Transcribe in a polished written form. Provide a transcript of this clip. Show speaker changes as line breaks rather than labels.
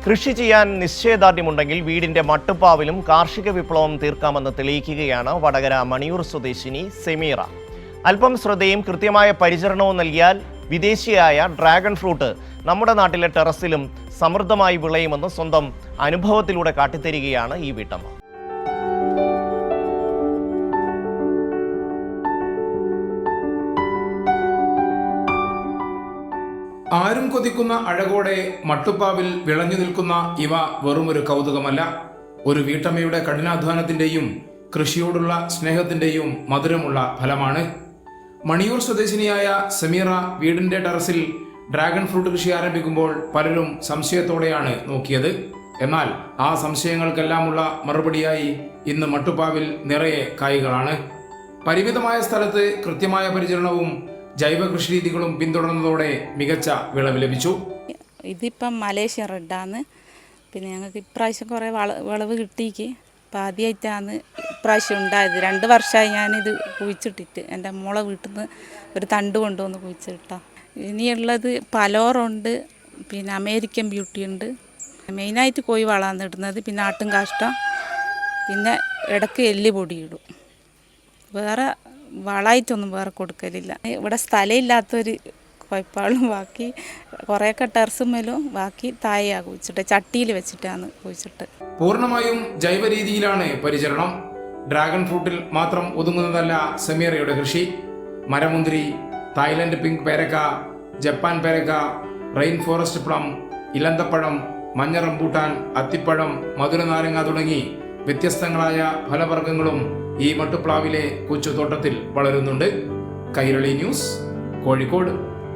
കൃഷി ചെയ്യാൻ നിശ്ചയദാർഢ്യമുണ്ടെങ്കിൽ വീടിന്റെ മട്ടുപ്പാവിലും കാർഷിക വിപ്ലവം തീർക്കാമെന്ന് തെളിയിക്കുകയാണ് വടകര മണിയൂർ സ്വദേശിനി സെമീറ. അല്പം ശ്രദ്ധയും കൃത്യമായ പരിചരണവും നൽകിയാൽ വിദേശിയായ ഡ്രാഗൺ ഫ്രൂട്ട് നമ്മുടെ നാട്ടിലെ ടെറസിലും സമൃദ്ധമായി വിളയുമെന്ന് സ്വന്തം അനുഭവത്തിലൂടെ കാട്ടിത്തരികയാണ് ഈ വീട്ടമ്മ.
ആരും കൊതിക്കുന്ന അഴകോടെ മട്ടുപ്പാവിൽ വിളഞ്ഞു നിൽക്കുന്ന ഇവ വെറുമൊരു കൗതുകമല്ല, ഒരു വീട്ടമ്മയുടെ കഠിനാധ്വാനത്തിന്റെയും കൃഷിയോടുള്ള സ്നേഹത്തിന്റെയും മധുരമുള്ള ഫലമാണ്. മണിയൂർ സ്വദേശിനിയായ സെമീറ വീടിന്റെ ടെറസിൽ ഡ്രാഗൺ ഫ്രൂട്ട് കൃഷി ആരംഭിക്കുമ്പോൾ പലരും സംശയത്തോടെയാണ് നോക്കിയത്. എന്നാൽ ആ സംശയങ്ങൾക്കെല്ലാമുള്ള മറുപടിയായി ഇന്ന് മട്ടുപ്പാവിൽ നിറയെ കായ്കളാണ്. പരിമിതമായ സ്ഥലത്ത് കൃത്യമായ പരിചരണവും ജൈവ കൃഷി രീതികളും പിന്തുടർന്നതോടെ മികച്ച വിളവ് ലഭിച്ചു.
ഇതിപ്പം മലേഷ്യൻ റെഡാണ്. പിന്നെ ഞങ്ങൾക്ക് ഇപ്രാവശ്യം കുറേ വിളവ് കിട്ടിക്ക്. അപ്പം ആദ്യമായിട്ടാണ് ഇപ്രാവശ്യം ഉണ്ടായത്. 2 വർഷമായി ഞാനിത് കുഴിച്ചിട്ടിട്ട്. എൻ്റെ മോളെ വീട്ടിൽ നിന്ന് ഒരു തണ്ട് കൊണ്ടുവന്ന് കുഴിച്ചിട്ടാണ്. ഇനിയുള്ളത് പലോറുണ്ട്, പിന്നെ അമേരിക്കൻ ബ്യൂട്ടി ഉണ്ട്. മെയിനായിട്ട് കോഴി വളമാണ് ഇടുന്നത്, പിന്നെ ആട്ടും കാഷ്ടം, പിന്നെ ഇടയ്ക്ക് എല്ലുപൊടി ഇടും. വേറെ വളമായിട്ടൊന്നും വേറെ കൊടുക്കലില്ല. ഇവിടെ സ്ഥലമില്ലാത്തൊരു കുഴപ്പങ്ങളും. ബാക്കി കുറേയൊക്കെ ടെറസുമേലും, ബാക്കി താഴെയാണ് കുഴിച്ചിട്ട്, ചട്ടിയിൽ വെച്ചിട്ടാണ് കുഴിച്ചിട്ട്.
പൂർണ്ണമായും ജൈവ രീതിയിലാണ് പരിചരണം. ഡ്രാഗൺ ഫ്രൂട്ടിൽ മാത്രം ഒതുങ്ങുന്നതല്ല സെമീറയുടെ കൃഷി. മരമുന്തിരി, തായ്ലൻഡ് പിങ്ക് പേരക്ക, ജപ്പാൻ പേരക്ക, റെയിൻ ഫോറസ്റ്റ് പ്ലം, ഇലന്തപ്പഴം, മഞ്ഞ റംബൂട്ടാൻ, അത്തിപ്പഴം, മധുരനാരങ്ങ തുടങ്ങി വ്യത്യസ്തങ്ങളായ ഫലവർഗ്ഗങ്ങളും ഈ മട്ടുപ്ലാവിലെ കൊച്ചുതോട്ടത്തിൽ വളരുന്നുണ്ട്. കൈരളി ന്യൂസ്, കോഴിക്കോട്.